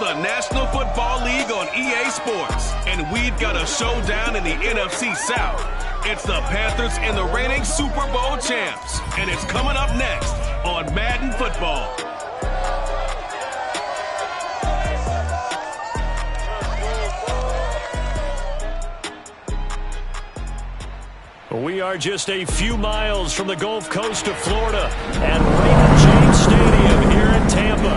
the National Football League on EA Sports. And we've got a showdown in the NFC South. It's the Panthers and the reigning Super Bowl champs. And it's coming up next on Madden Football. We are just a few miles from the Gulf Coast of Florida at Raymond James Stadium here in Tampa.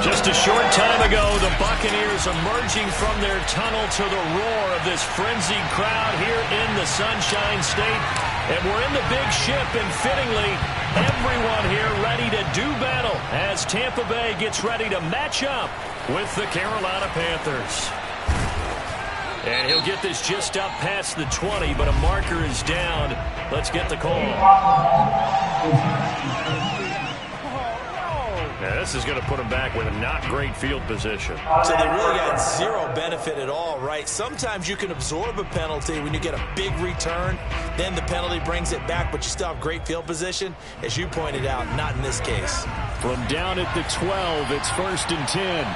Just a short time ago, the Buccaneers emerging from their tunnel to the roar of this frenzied crowd here in the Sunshine State. And we're in the big ship, and fittingly, everyone here ready to do battle as Tampa Bay gets ready to match up with the Carolina Panthers. And he'll get this just up past the 20, but a marker is down. Let's get the call. Now, this is going to put him back with a not great field position. So they really got zero benefit at all, right? Sometimes you can absorb a penalty when you get a big return. Then the penalty brings it back, but you still have great field position. As you pointed out, not in this case. From down at the 12, it's 1st and 10.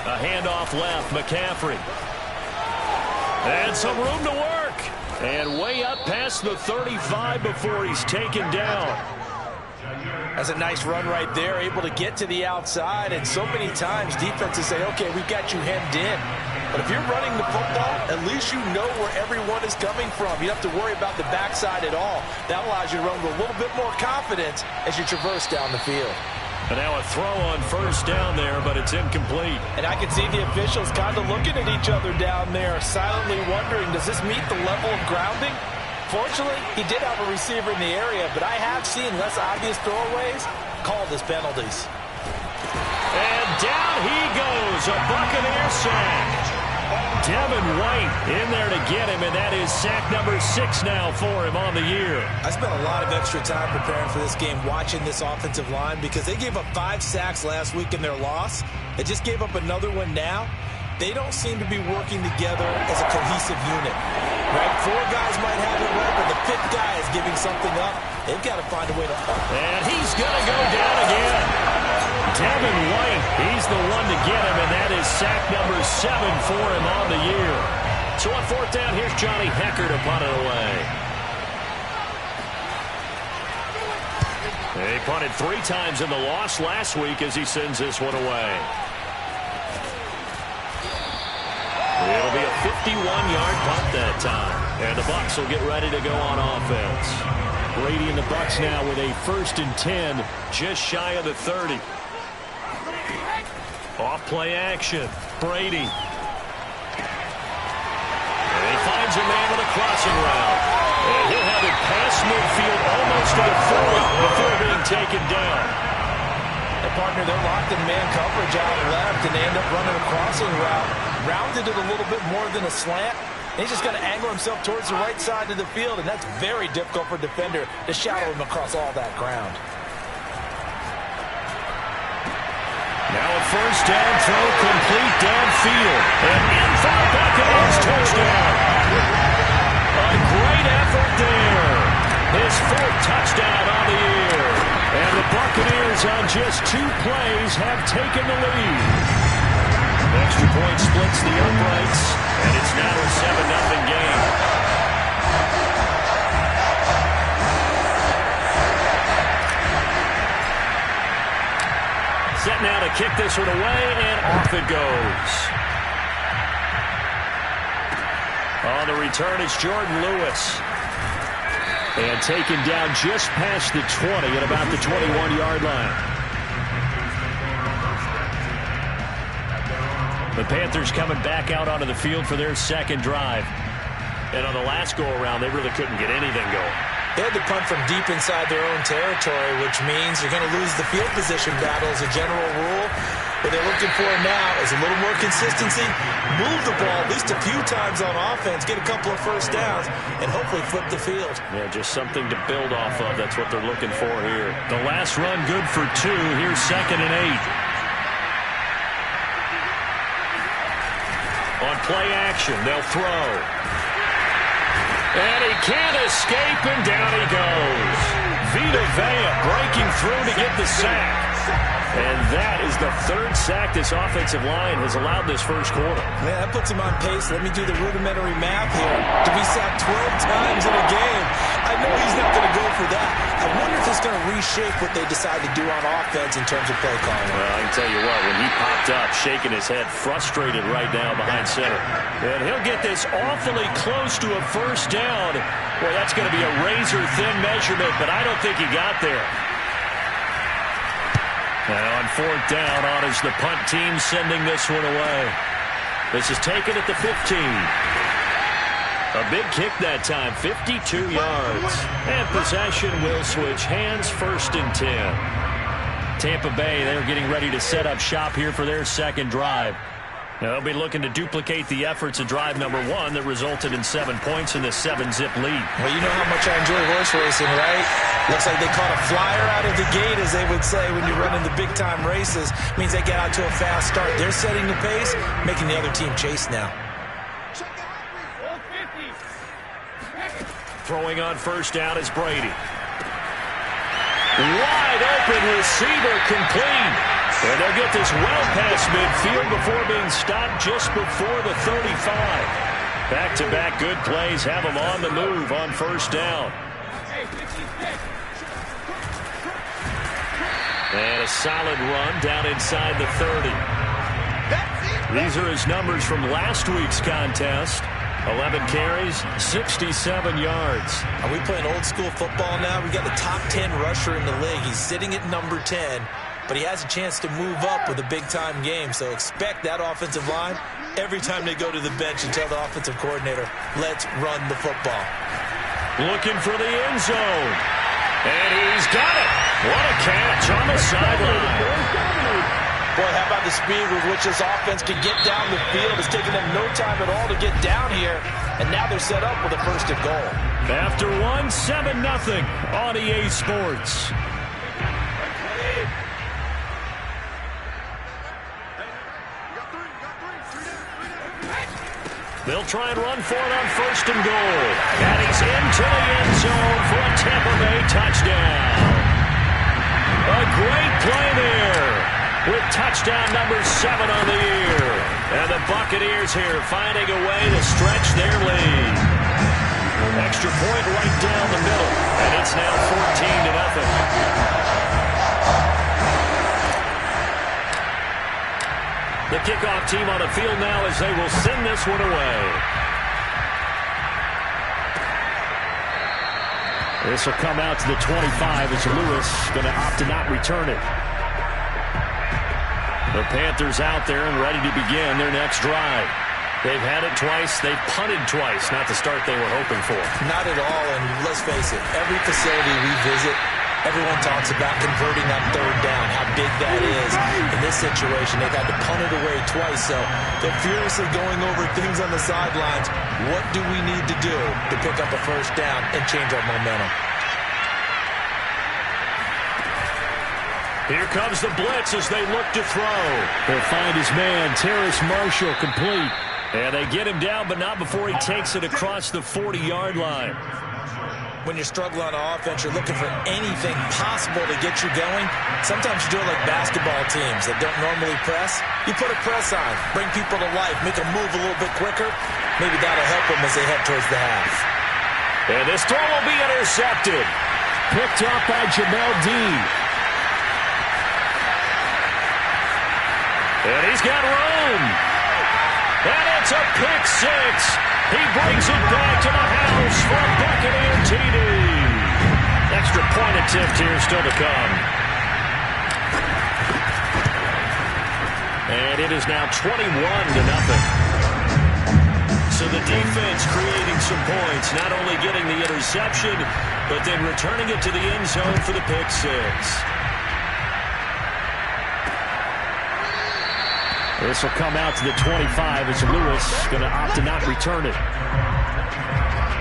A handoff left, McCaffrey. And some room to work. And way up past the 35 before he's taken down. That's a nice run right there, able to get to the outside. And so many times defenses say, okay, we've got you hemmed in. But if you're running the football, at least you know where everyone is coming from. You don't have to worry about the backside at all. That allows you to run with a little bit more confidence as you traverse down the field. And now a throw on 1st down there, but it's incomplete. And I can see the officials kind of looking at each other down there, silently wondering, does this meet the level of grounding? Fortunately, he did have a receiver in the area, but I have seen less obvious throwaways called as penalties. And down he goes, a Buccaneer sack. Devin White in there to get him, and that is sack number 6 now for him on the year. I spent a lot of extra time preparing for this game, watching this offensive line, because they gave up 5 sacks last week in their loss. They just gave up another one now. They don't seem to be working together as a cohesive unit. Right? 4 guys might have it right, but the 5th guy is giving something up. They've got to find a way to... And he's going to go down again. Devin White, he's the one to get him, and that is sack number 7 for him on the year. So on 4th down, here's Johnny Hecker to punt it away. He punted 3 times in the loss last week as he sends this one away. It'll be a 51-yard punt that time, and the Bucs will get ready to go on offense. Brady and the Bucs now with a 1st and 10, just shy of the 30. Off play action, Brady. And he finds a man with a crossing route. And he'll have it past midfield almost to the 40 before being taken down. And partner, they're locked in man coverage out left, and they end up running a crossing route. Rounded it a little bit more than a slant. And he's just going to angle himself towards the right side of the field, and that's very difficult for a defender to shadow him across all that ground. Now a 1st down throw, complete downfield. And in for a Buccaneers touchdown. A great effort there. His 4th touchdown on the year. And the Buccaneers on just 2 plays have taken the lead. Extra point splits the uprights, and it's now a 7-0 game. Set now to kick this one away, and off it goes. On the return, it's Jordan Lewis. And taken down just past the 20 at about the 21-yard line. The Panthers coming back out onto the field for their 2nd drive. And on the last go-around, they really couldn't get anything going. They had to punt from deep inside their own territory, which means you're going to lose the field position battle as a general rule. What they're looking for now is a little more consistency, move the ball at least a few times on offense, get a couple of 1st downs, and hopefully flip the field. Yeah, just something to build off of. That's what they're looking for here. The last run good for 2. Here's 2nd and 8. On play action, they'll throw. And he can't escape, and down he goes. Vita Vea breaking through to get the sack. And that is the third sack this offensive line has allowed this first quarter. Man, that puts him on pace. Let me do the rudimentary math here. To be sacked 12 times in a game. I know he's not going to go for that. I wonder if it's going to reshape what they decide to do on offense in terms of play calling. Well, I can tell you what, when he popped up, shaking his head, frustrated right now behind center. And he'll get this awfully close to a first down. Boy, that's going to be a razor-thin measurement, but I don't think he got there. Now on fourth down, on is the punt team sending this one away. This is taken at the 15. A big kick that time, 52 yards. And possession will switch hands, 1st and 10. Tampa Bay, they're getting ready to set up shop here for their second drive. Now, they'll be looking to duplicate the efforts of drive number 1 that resulted in 7 points in the 7-zip lead. Well, you know how much I enjoy horse racing, right? Looks like they caught a flyer out of the gate, as they would say when you're running the big-time races. Means they get out to a fast start. They're setting the pace, making the other team chase now. Throwing on first down is Brady. Wide open receiver complete. And they'll get this well past midfield before being stopped just before the 35. Back-to-back good plays have them on the move on first down. And a solid run down inside the 30. These are his numbers from last week's contest. 11 carries, 67 yards. Are we playing old school football now? We got the top 10 rusher in the league. He's sitting at number 10, but he has a chance to move up with a big-time game. So expect that offensive line every time they go to the bench and tell the offensive coordinator, let's run the football. Looking for the end zone. And he's got it. What a catch on the sideline. Boy, how about the speed with which this offense can get down the field? It's taken them no time at all to get down here, and now they're set up with a 1st and goal. After 7-0 on EA Sports. They'll try and run for it on 1st and goal. And he's into the end zone for a Tampa Bay touchdown. A great play there, with touchdown number 7 on the year. And the Buccaneers here finding a way to stretch their lead. Extra point right down the middle, and it's now 14-0. The kickoff team on the field now as they will send this one away. This will come out to the 25 as Lewis going to opt to not return it. The Panthers out there and ready to begin their next drive. They've had it twice. They've punted twice. Not the start they were hoping for. Not at all, and let's face it, every facility we visit, everyone talks about converting on 3rd down, how big that is. In this situation, they've had to punt it away twice, so they're furiously going over things on the sidelines. What do we need to do to pick up a 1st down and change our momentum? Here comes the blitz as they look to throw. They'll find his man, Terrace Marshall, complete. And they get him down, but not before he takes it across the 40-yard line. When you're struggling on offense, you're looking for anything possible to get you going. Sometimes you do it like basketball teams that don't normally press. You put a press on, bring people to life, make them move a little bit quicker. Maybe that'll help them as they head towards the half. And this throw will be intercepted. Picked up by Jamel Dean. And he's got room. And it's a pick 6. He brings it back to the house for a Buccaneer TD. Extra point attempt here still to come. And it is now 21-0. So the defense creating some points, not only getting the interception, but then returning it to the end zone for the pick 6. This will come out to the 25 as Lewis going to opt to not return it.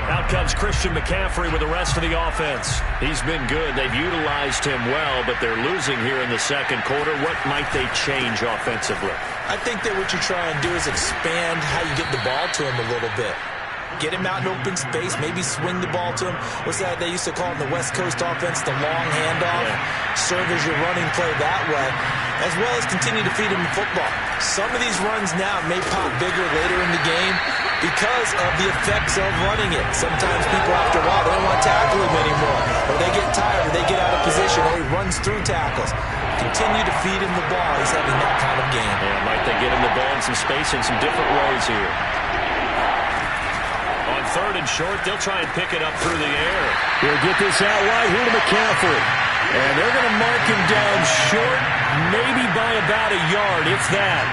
Out comes Christian McCaffrey with the rest of the offense. He's been good. They've utilized him well, but they're losing here in the second quarter. What might they change offensively? I think that what you try and do is expand how you get the ball to him a little bit. Get him out in open space, maybe swing the ball to him. What's that they used to call in the West Coast offense, the long handoff? Yeah. Serve as your running play that way, as well as continue to feed him the football. Some of these runs now may pop bigger later in the game because of the effects of running it. Sometimes people, after a while, they don't want to tackle him anymore, or they get tired, or they get out of position, or he runs through tackles. Continue to feed him the ball. He's having that kind of game. Yeah, might they get him the ball in some space in some different ways here. On 3rd and short, they'll try and pick it up through the air. He'll get this out wide here to McCaffrey. And they're going to mark him down short, maybe by about a yard, if that.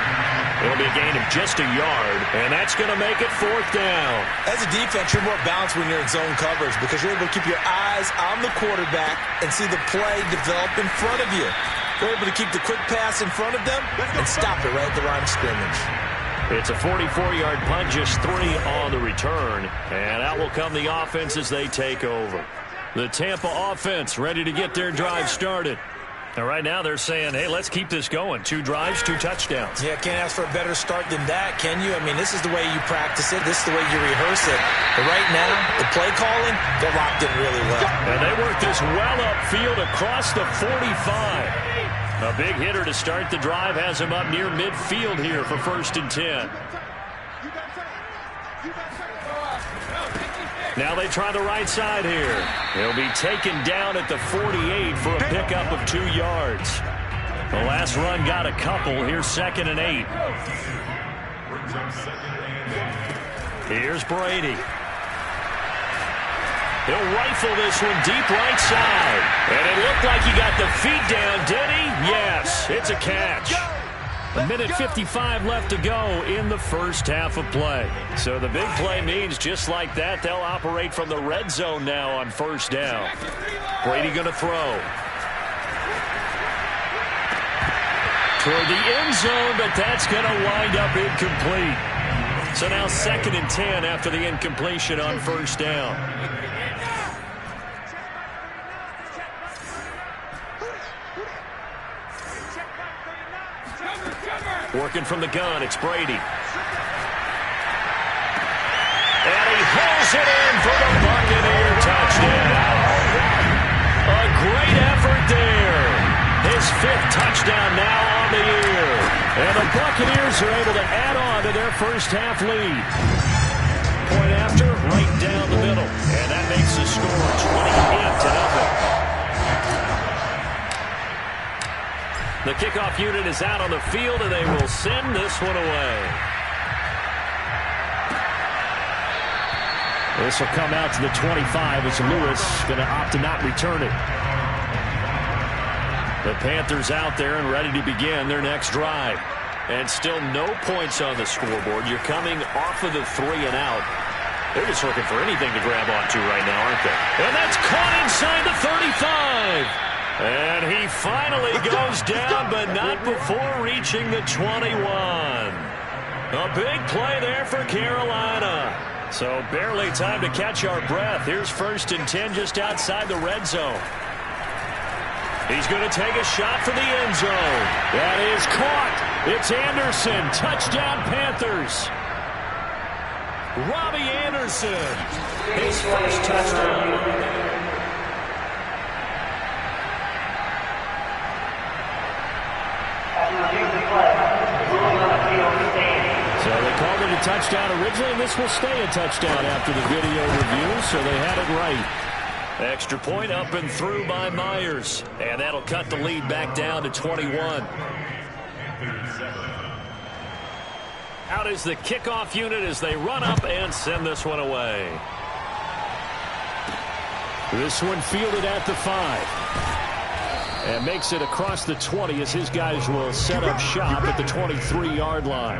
It'll be a gain of just a yard, and that's going to make it 4th down. As a defense, you're more balanced when you're in zone coverage because you're able to keep your eyes on the quarterback and see the play develop in front of you. You're able to keep the quick pass in front of them and stop it right at the line of scrimmage. It's a 44-yard punt, just 3 on the return. And out will come the offense as they take over. The Tampa offense ready to get their drive started. And right now they're saying, hey, let's keep this going. 2 drives, 2 touchdowns. Yeah, can't ask for a better start than that, can you? I mean, this is the way you practice it. This is the way you rehearse it. But right now, the play calling, they're locked in really well. And they work this well upfield across the 45. A big hitter to start the drive has him up near midfield here for 1st and 10. Now they try the right side here. He'll be taken down at the 48 for a pickup of 2 yards. The last run got a couple. Here's 2nd and 8. Here's Brady. He'll rifle this one deep right side. And it looked like he got the feet down, did he? Yes, it's a catch. 1:55 left to go in the first half of play. So the big play means just like that, they'll operate from the red zone now on 1st down. Brady going to throw. Toward the end zone, but that's going to wind up incomplete. So now 2nd and 10 after the incompletion on 1st down. Working from the gun, it's Brady. And he hauls it in for the Buccaneer touchdown. A great effort there. His 5th touchdown now on the year. And the Buccaneers are able to add on to their first half lead. Point after, right down the middle. And that makes the score 28-0. The kickoff unit is out on the field, and they will send this one away. This will come out to the 25 as Lewis going to opt to not return it. The Panthers out there and ready to begin their next drive. And still no points on the scoreboard. You're coming off of the 3 and out. They're just looking for anything to grab onto right now, aren't they? And that's caught inside the 35. And he finally goes down, but not before reaching the 21. A big play there for Carolina. So barely time to catch our breath. Here's 1st and 10 just outside the red zone. He's going to take a shot for the end zone. That is caught. It's Anderson. Touchdown, Panthers. Robbie Anderson. His first touchdown. So they called it a touchdown originally, and this will stay a touchdown after the video review, so they had it right. Extra point up and through by Myers, and that'll cut the lead back down to 21. Out is the kickoff unit as they run up and send this one away. This one fielded at the 5. And makes it across the 20 as his guys will set up shop at the 23-yard line.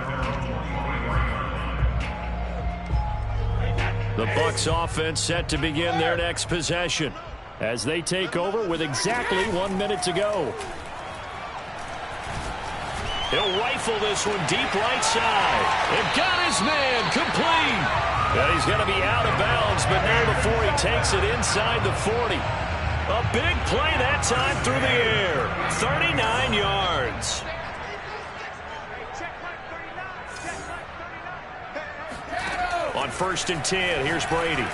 The Bucs offense set to begin their next possession as they take over with exactly 1 minute to go. He'll rifle this one deep right side. And got his man complete. And he's going to be out of bounds, but not before he takes it inside the 40. A big play that time through the air. 39 yards. On 1st and 10, here's Brady.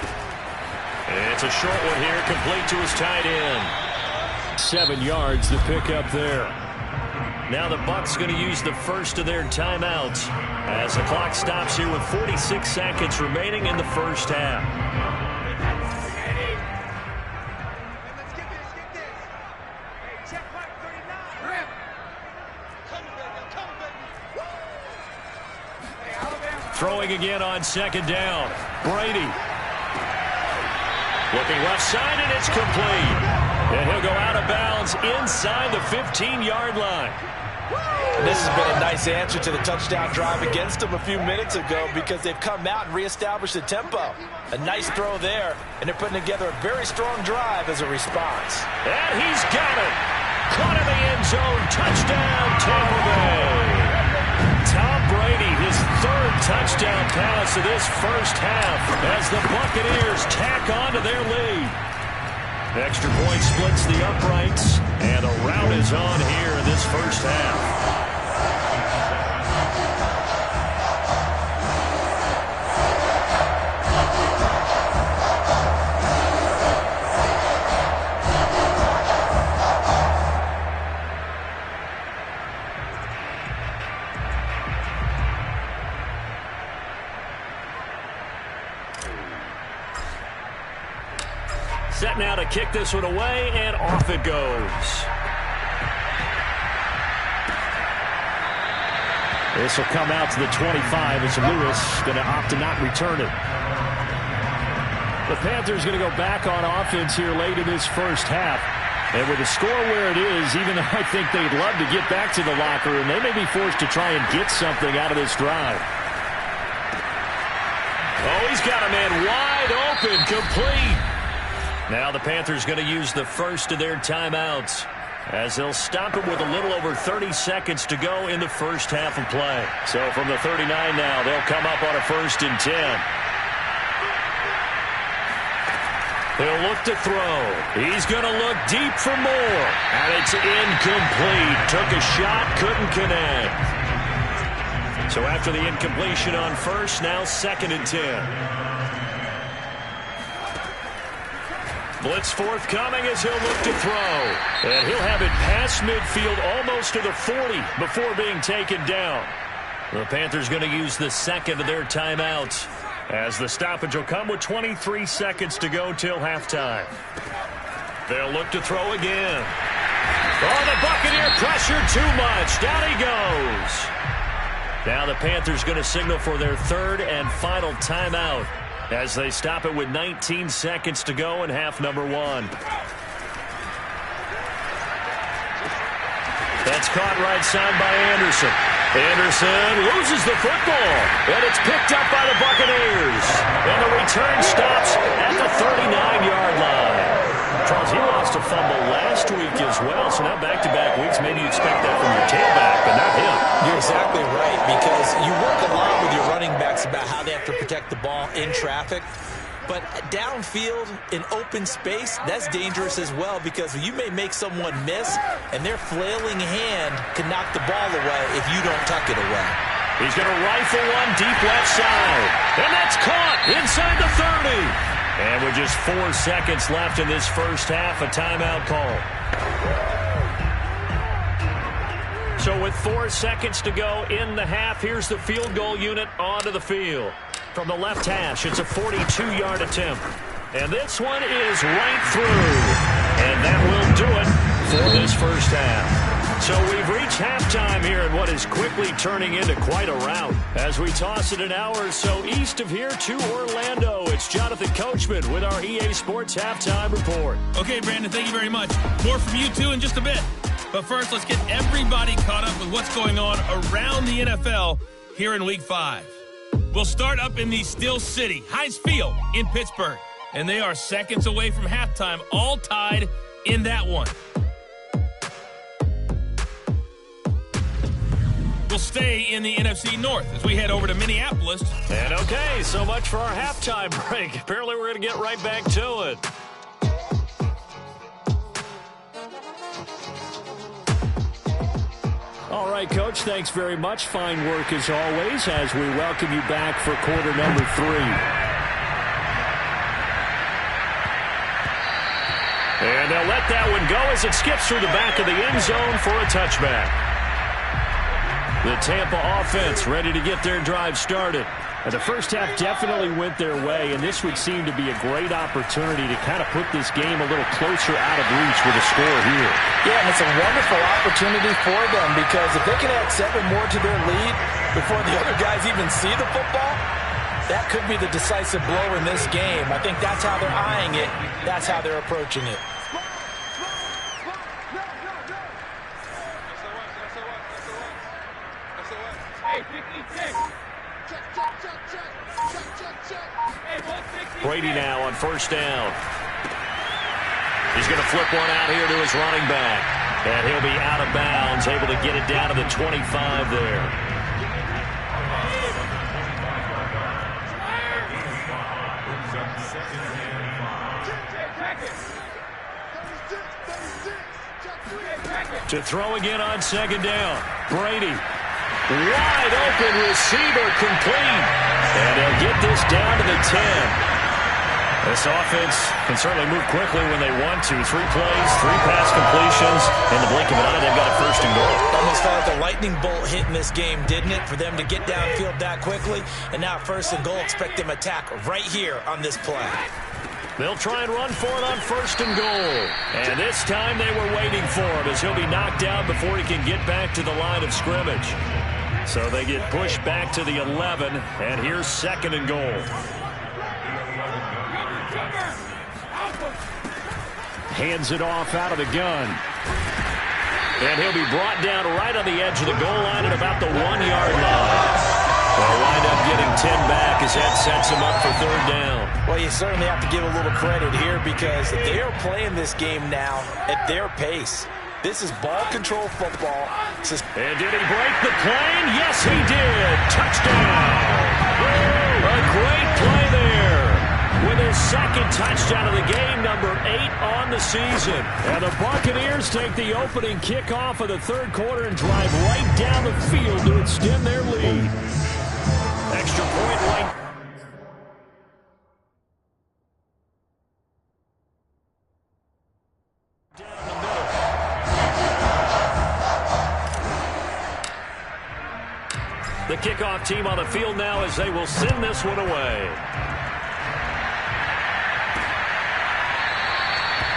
It's a short one here, complete to his tight end. 7 yards to pick up there. Now the Bucs going to use the first of their timeouts as the clock stops here with 46 seconds remaining in the first half. Throwing again on 2nd down. Brady. Looking left side, and it's complete. And he'll go out of bounds inside the 15-yard line. And this has been a nice answer to the touchdown drive against them a few minutes ago because they've come out and reestablished the tempo. A nice throw there, and they're putting together a very strong drive as a response. And he's got it. Caught in the end zone. Touchdown, Tampa Bay. Tom Brady, his 3rd touchdown pass of this first half as the Buccaneers tack on to their lead. Extra point splits the uprights, and a rout is on here in this first half. Set now to kick this one away, and off it goes. This will come out to the 25 as Lewis going to opt to not return it. The Panthers going to go back on offense here late in this first half. And with the score where it is, even though I think they'd love to get back to the locker room, they may be forced to try and get something out of this drive. Oh, he's got a man wide open, complete. Now the Panthers going to use the first of their timeouts as they'll stop it with a little over 30 seconds to go in the first half of play. So from the 39 now, they'll come up on a 1st and 10. He'll look to throw. He's going to look deep for more. And it's incomplete. Took a shot, couldn't connect. So after the incompletion on 1st, now 2nd and 10. Blitz forthcoming as he'll look to throw. And he'll have it past midfield almost to the 40 before being taken down. The Panthers going to use the 2nd of their timeouts as the stoppage will come with 23 seconds to go till halftime. They'll look to throw again. Oh, the Buccaneer pressure too much. Down he goes. Now the Panthers going to signal for their 3rd and final timeout as they stop it with 19 seconds to go in half number 1. That's caught right side by Anderson. Anderson loses the football, and it's picked up by the Buccaneers. And the return stops at the 39-yard line. Charles, he lost a fumble last week as well, so now back-to-back weeks, maybe you expect that from your tailback, but not him. You're exactly right, because you work a lot with your running backs about how they have to protect the ball in traffic. But downfield, in open space, that's dangerous as well because you may make someone miss, and their flailing hand can knock the ball away if you don't tuck it away. He's going to rifle one deep left side. And that's caught inside the 30. And with just 4 seconds left in this first half, a timeout call. So with 4 seconds to go in the half, here's the field goal unit onto the field. From the left hash, it's a 42-yard attempt. And this one is right through. And that will do it for this first half. So we've reached halftime here in what is quickly turning into quite a rout. As we toss it an hour or so east of here to Orlando, it's Jonathan Coachman with our EA Sports Halftime Report. Okay, Brandon, thank you very much. More from you, too, in just a bit. But first, let's get everybody caught up with what's going on around the NFL here in Week 5. We'll start up in the Steel City, Heinz Field in Pittsburgh. And they are seconds away from halftime, all tied in that one. We'll stay in the NFC North as we head over to Minneapolis. And okay, so much for our halftime break. Apparently we're going to get right back to it. All right. right, Coach. Thanks very much. Fine work as always as we welcome you back for quarter number 3. And they'll let that one go as it skips through the back of the end zone for a touchback. The Tampa offense ready to get their drive started. And the first half definitely went their way, and this would seem to be a great opportunity to kind of put this game a little closer out of reach with a score here. Yeah, and it's a wonderful opportunity for them because if they can add 7 more to their lead before the other guys even see the football, that could be the decisive blow in this game. I think that's how they're eyeing it. That's how they're approaching it. Brady now on first down. He's going to flip one out here to his running back. And he'll be out of bounds, able to get it down to the 25 there. To throw again on second down. Brady. Wide open receiver complete. And they'll get this down to the 10. This offense can certainly move quickly when they want to. 3 plays, 3 pass completions. In the blink of an eye, they've got a first and goal. Almost felt like a lightning bolt hit in this game, didn't it? For them to get downfield that quickly. And now first and goal, expect them to attack right here on this play. They'll try and run for it on first and goal. And this time they were waiting for him as he'll be knocked down before he can get back to the line of scrimmage. So they get pushed back to the 11, and here's second and goal. Hands it off out of the gun. And he'll be brought down right on the edge of the goal line at about the 1-yard line. They'll wind up getting 10 back as that sets him up for third down. Well, you certainly have to give a little credit here because they are playing this game now at their pace. This is ball control football. And did he break the plane? Yes, he did. Touchdown. A great play there. With his second touchdown of the game, number 8 on the season. And the Buccaneers take the opening kickoff of the third quarter and drive right down the field to extend their lead. Extra point right. The kickoff team on the field now as they will send this one away.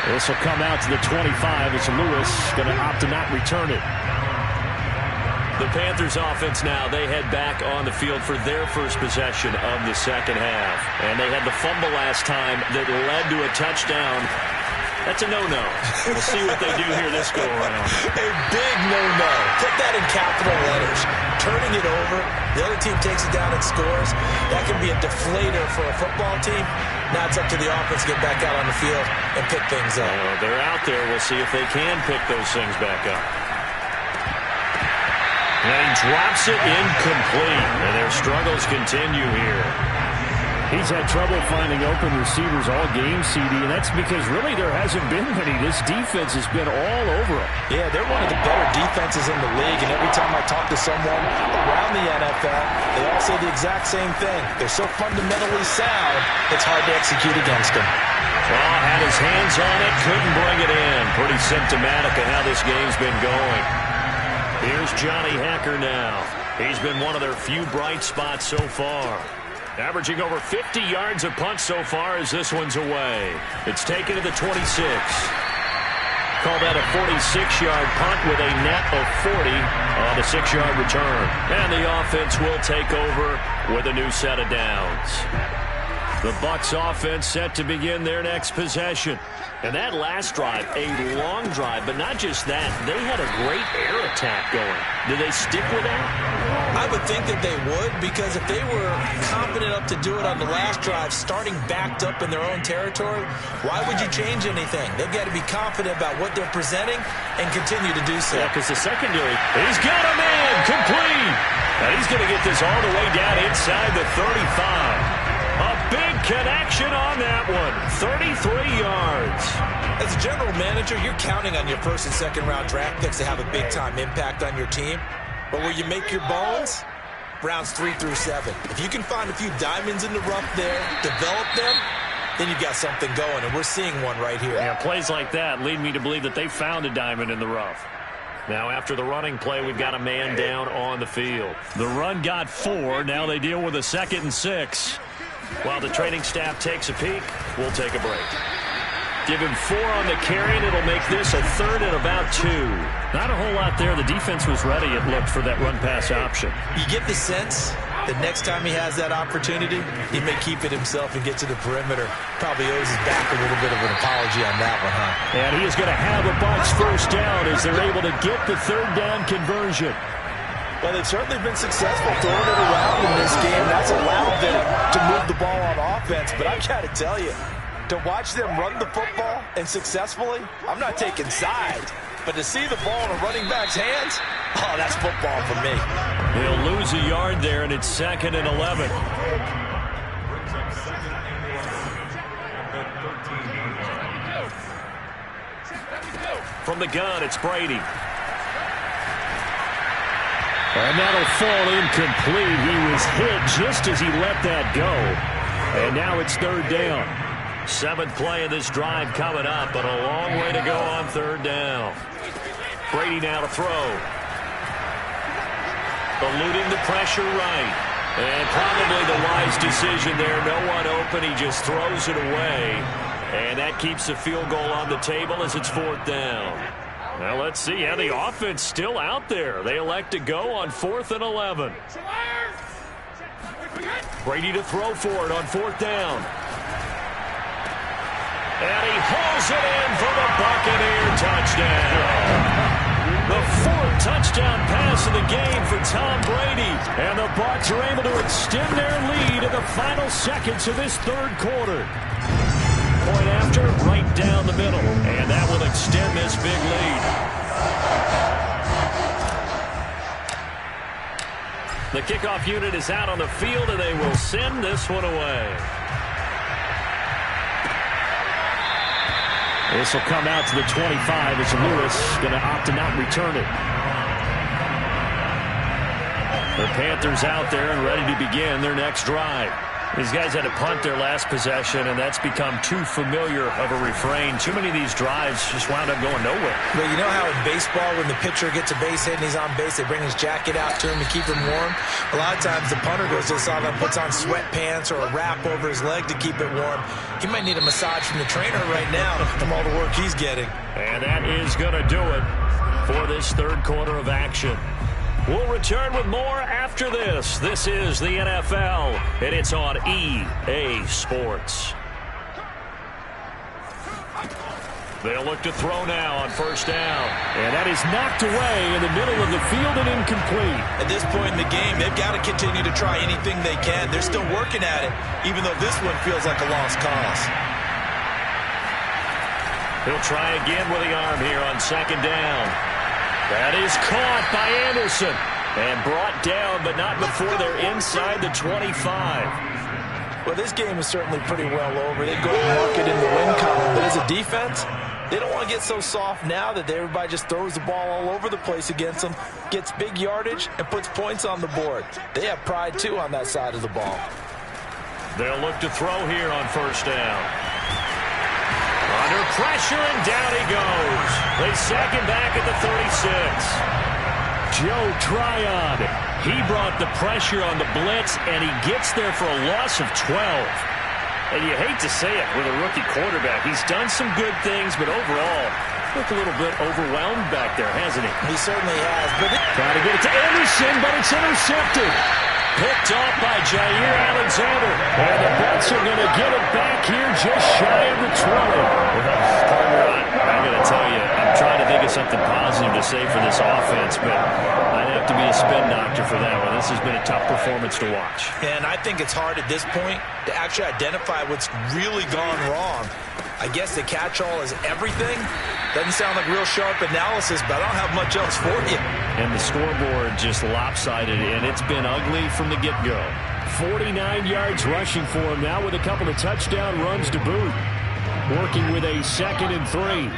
This will come out to the 25 as Lewis going to opt to not return it. The Panthers offense now, they head back on the field for their first possession of the second half. And they had the fumble last time that led to a touchdown. That's a no-no. We'll see what they do here this go-around. A big no-no. Put that in capital letters. Turning it over, the other team takes it down and scores. That can be a deflator for a football team. Now it's up to the offense to get back out on the field and pick things up. They're out there. We'll see if they can pick those things back up. And he drops it incomplete. And their struggles continue here. He's had trouble finding open receivers all game, CD, and that's because really there hasn't been many. This defense has been all over him. Yeah, they're one of the better defenses in the league, and every time I talk to someone around the NFL, they all say the exact same thing. They're so fundamentally sound, it's hard to execute against them. Well, had his hands on it, couldn't bring it in. Pretty symptomatic of how this game's been going. Here's Johnny Hacker now. He's been one of their few bright spots so far. Averaging over 50 yards a punt so far as this one's away. It's taken to the 26. Call that a 46-yard punt with a net of 40 on the 6-yard return. And the offense will take over with a new set of downs. The Bucs offense set to begin their next possession. And that last drive, a long drive, but not just that. They had a great air attack going. Did they stick with that? I would think that they would, because if they were confident enough to do it on the last drive, starting backed up in their own territory, why would you change anything? They've got to be confident about what they're presenting and continue to do so. Yeah, because the secondary, he's got a man complete. And he's going to get this all the way down inside the 35. A big connection on that one. 33 yards. As a general manager, you're counting on your first and second round draft picks to have a big-time impact on your team. But where you make your bones, rounds 3 through 7. If you can find a few diamonds in the rough there, develop them, then you've got something going, and we're seeing one right here. Yeah, plays like that lead me to believe that they found a diamond in the rough. Now, after the running play, we've got a man down on the field. The run got 4. Now they deal with a 2nd and 6. While the training staff takes a peek, we'll take a break. Give him 4 on the carry, and it'll make this a 3rd and about 2. Not a whole lot there. The defense was ready, it looked, for that run-pass option. You get the sense that next time he has that opportunity, he may keep it himself and get to the perimeter. Probably owes his back a little bit of an apology on that one, huh? And he is going to have a Bucs first down as they're able to get the 3rd down conversion. Well, they've certainly been successful throwing it around in this game. That's allowed them to move the ball on offense. But I've got to tell you, to watch them run the football and successfully, I'm not taking sides. But to see the ball in a running back's hands, oh, that's football for me. They'll lose a yard there, and it's 2nd and 11. From the gun, it's Brady. And that'll fall incomplete. He was hit just as he let that go. And now it's 3rd down. 7th play of this drive coming up, but a long way to go on 3rd down. Brady now to throw. Eluding the pressure right. And probably the wise decision there. No one open. He just throws it away. And that keeps the field goal on the table as it's 4th down. Well, let's see. Yeah, the offense still out there. They elect to go on 4th and 11. Brady to throw for it on 4th down. And he hauls it in for the Buccaneer touchdown. The 4th touchdown pass of the game for Tom Brady. And the Bucs are able to extend their lead in the final seconds of this 3rd quarter. Point after, right down the middle. And that will extend this big lead. The kickoff unit is out on the field, and they will send this one away. This will come out to the 25 as Lewis going to opt to not return it. The Panthers out there and ready to begin their next drive. These guys had to punt their last possession, and that's become too familiar of a refrain. Too many of these drives just wound up going nowhere. But you know how in baseball, when the pitcher gets a base hit and he's on base, they bring his jacket out to him to keep him warm? A lot of times the punter goes to the sideline, puts on sweatpants or a wrap over his leg to keep it warm. He might need a massage from the trainer right now from all the work he's getting. And that is going to do it for this 3rd quarter of action. We'll return with more after this. This is the NFL, and it's on EA Sports. They'll look to throw now on 1st down. And that is knocked away in the middle of the field and incomplete. At this point in the game, they've got to continue to try anything they can. They're still working at it, even though this one feels like a lost cause. He'll try again with the arm here on 2nd down. That is caught by Anderson and brought down, but not before they're inside the 25. Well, this game is certainly pretty well over. They go to market in the win column, but as a defense, they don't want to get so soft now that everybody just throws the ball all over the place against them, gets big yardage, and puts points on the board. They have pride, too, on that side of the ball. They'll look to throw here on 1st down. Under pressure, and down he goes. They sack him back at the 36. Joe Tryon. He brought the pressure on the blitz, and he gets there for a loss of 12. And you hate to say it with a rookie quarterback. He's done some good things, but overall, looked a little bit overwhelmed back there, hasn't he? He certainly has. But trying to get it to Anderson, but it's intercepted. Picked off by Jair Alexander. And the Bucs are going to get it back here just shy of the 20. Partner, I'm going to tell you, I'm trying to think of something positive to say for this offense, but I'd have to be a spin doctor for that one. This has been a tough performance to watch. And I think it's hard at this point to actually identify what's really gone wrong. I guess the catch-all is everything. Doesn't sound like real sharp analysis, but I don't have much else for you. And the scoreboard just lopsided, and it's been ugly from the get-go. 49 yards rushing for him now with a couple of touchdown runs to boot. Working with a 2nd and 3.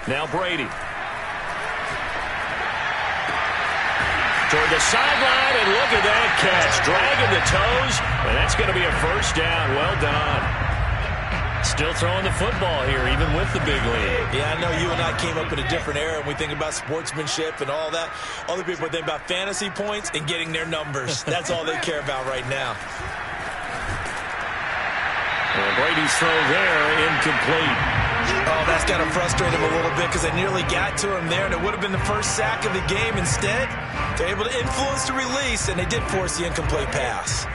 Now Brady. Toward the sideline, and look at that catch. Dragging the toes, and that's going to be a first down. Well done. Still throwing the football here, even with the big lead. Yeah, I know you and I came up in a different era, and we think about sportsmanship and all that. Other people think about fantasy points and getting their numbers. That's all they care about right now. And Brady's throw there, incomplete. Oh, that's got to frustrate him a little bit because they nearly got to him there, and it would have been the first sack of the game. Instead, they're able to influence the release, and they did force the incomplete pass.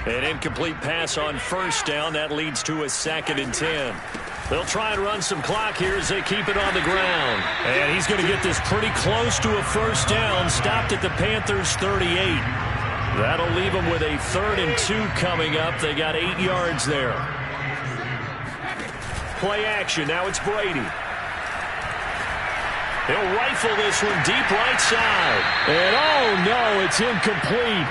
An incomplete pass on first down. That leads to a 2nd and 10. They'll try and run some clock here as they keep it on the ground. And he's going to get this pretty close to a first down. Stopped at the Panthers' 38. That'll leave them with a 3rd and 2 coming up. They got 8 yards there. Play action. Now it's Brady. He'll rifle this one deep right side. And oh no, it's incomplete.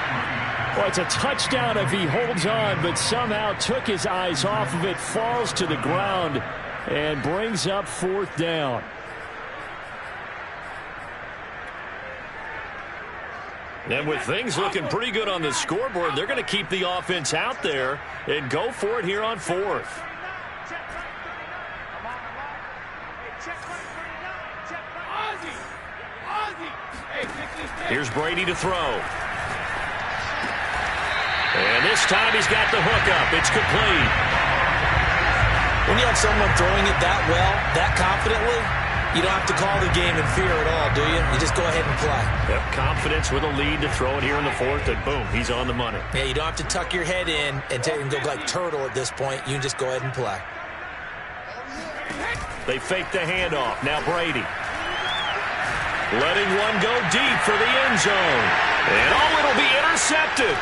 Well, it's a touchdown if he holds on, but somehow took his eyes off of it, falls to the ground, and brings up 4th down. And with things looking pretty good on the scoreboard, they're going to keep the offense out there and go for it here on 4th. Here's Brady to throw. And this time he's got the hook up. It's complete. When you have someone throwing it that well, that confidently, you don't have to call the game in fear at all, do you? You just go ahead and play. Yep, confidence with a lead to throw it here in the 4th, and boom, he's on the money. Yeah, you don't have to tuck your head in and go like turtle at this point. You can just go ahead and play. They fake the handoff. Now Brady. Letting one go deep for the end zone. And it'll be intercepted.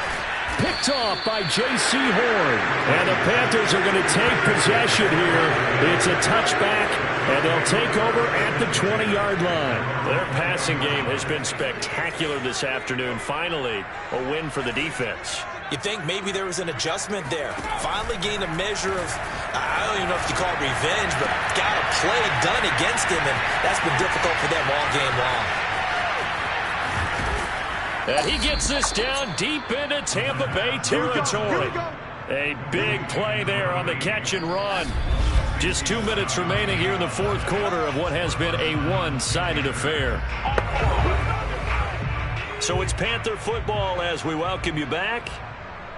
Picked off by J.C. Horn. And the Panthers are going to take possession here. It's a touchback, and they'll take over at the 20-yard line. Their passing game has been spectacular this afternoon. Finally, a win for the defense. You think maybe there was an adjustment there. Finally gained a measure of, I don't even know if you call it revenge, but got a play done against him, and that's been difficult for them all game long. And he gets this down deep into Tampa Bay territory. A big play there on the catch and run. Just 2 minutes remaining here in the 4th quarter of what has been a one-sided affair. So it's Panther football as we welcome you back.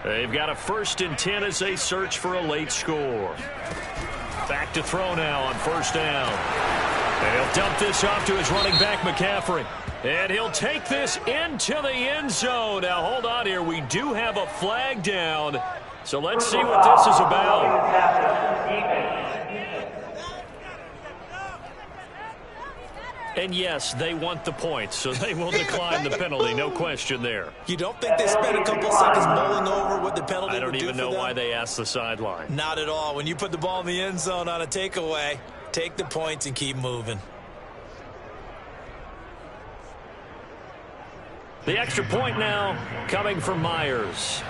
They've got a 1st and 10 as they search for a late score. Back to throw now on 1st down. And he'll dump this off to his running back, McCaffrey. And he'll take this into the end zone. Now, hold on here. We do have a flag down. So let's see what this is about. And yes, they want the points, so they will decline the penalty. No question there. You don't think they spent a couple seconds mulling over what the penalty I don't would do even for know them? why they asked the sideline. Not at all. When you put the ball in the end zone on a takeaway, take the points and keep moving. The extra point now coming from Myers.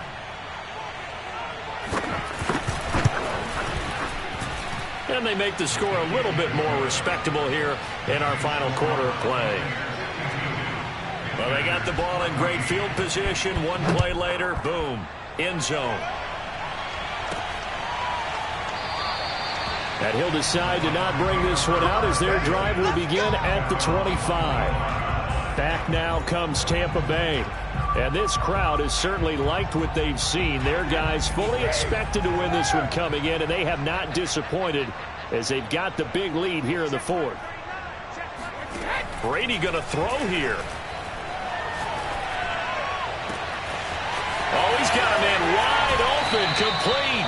And they make the score a little bit more respectable here in our final quarter of play. Well, they got the ball in great field position. One play later, boom, end zone. And he'll decide to not bring this one out as their drive will begin at the 25. Back now comes Tampa Bay. And this crowd has certainly liked what they've seen. Their guys fully expected to win this one coming in, and they have not disappointed as they've got the big lead here in the 4th. Brady going to throw here. Oh, he's got a man wide open, complete.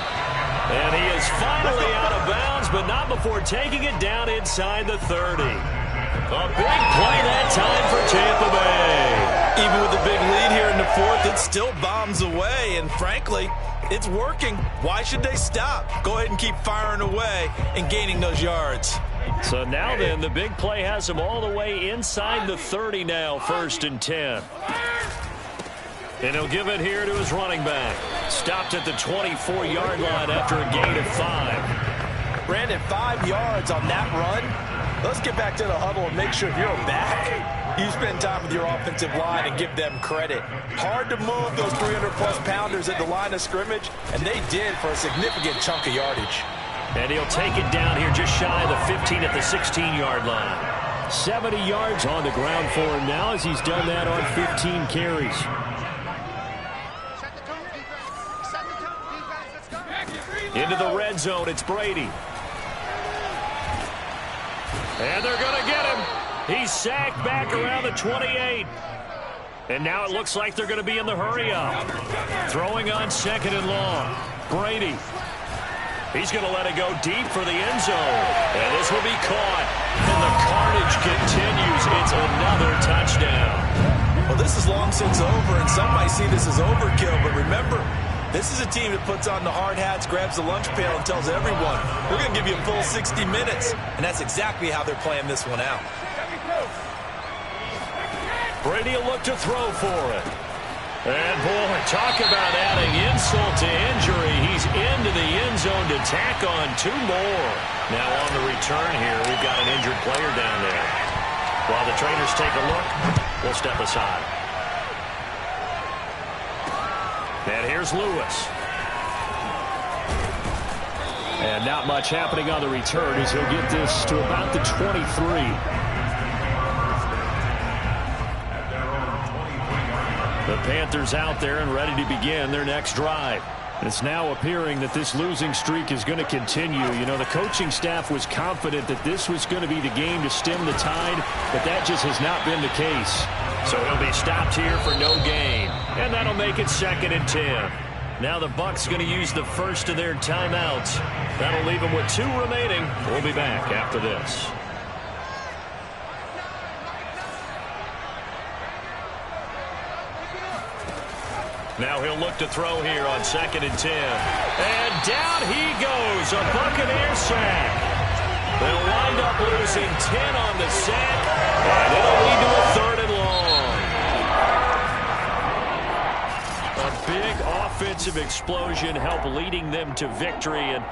And he is finally out of bounds, but not before taking it down inside the 30. A big play that time for Tampa Bay. Even with the big lead here in the 4th, it still bombs away, and frankly, it's working. Why should they stop? Go ahead and keep firing away and gaining those yards. So now then, the big play has him all the way inside the 30 now, 1st and 10. And he'll give it here to his running back. Stopped at the 24-yard line after a gain of 5. Brandon, 5 yards on that run. Let's get back to the huddle and make sure if you're a back, you spend time with your offensive line and give them credit. Hard to move those 300-plus pounders at the line of scrimmage, and they did for a significant chunk of yardage. And he'll take it down here just shy of the 15 at the 16-yard line. 70 yards on the ground for him now as he's done that on 15 carries. Into the red zone, it's Brady. And they're going to get him. He's sacked back around the 28. And now it looks like they're going to be in the hurry-up. Throwing on 2nd and long. Brady. He's going to let it go deep for the end zone. And this will be caught. And the carnage continues. It's another touchdown. Well, this is long since over, and some might see this as overkill. But remember, this is a team that puts on the hard hats, grabs the lunch pail, and tells everyone, we're going to give you a full 60 minutes. And that's exactly how they're playing this one out. Brady will look to throw for it. And, boy, talk about adding insult to injury. He's into the end zone to tack on 2 more. Now on the return here, we've got an injured player down there. While the trainers take a look, we'll step aside. And here's Lewis. And not much happening on the return as he'll get this to about the 23. The Panthers out there and ready to begin their next drive. It's now appearing that this losing streak is going to continue. You know, the coaching staff was confident that this was going to be the game to stem the tide, but that just has not been the case. So he'll be stopped here for no gain. And that'll make it 2nd and 10. Now the Bucs going to use the first of their timeouts. That'll leave them with 2 remaining. We'll be back after this. Now he'll look to throw here on 2nd and 10. And down he goes, a Buccaneer sack. They'll wind up losing 10 on the sack, and it'll lead to a 3rd and long. A big offensive explosion helped leading them to victory. And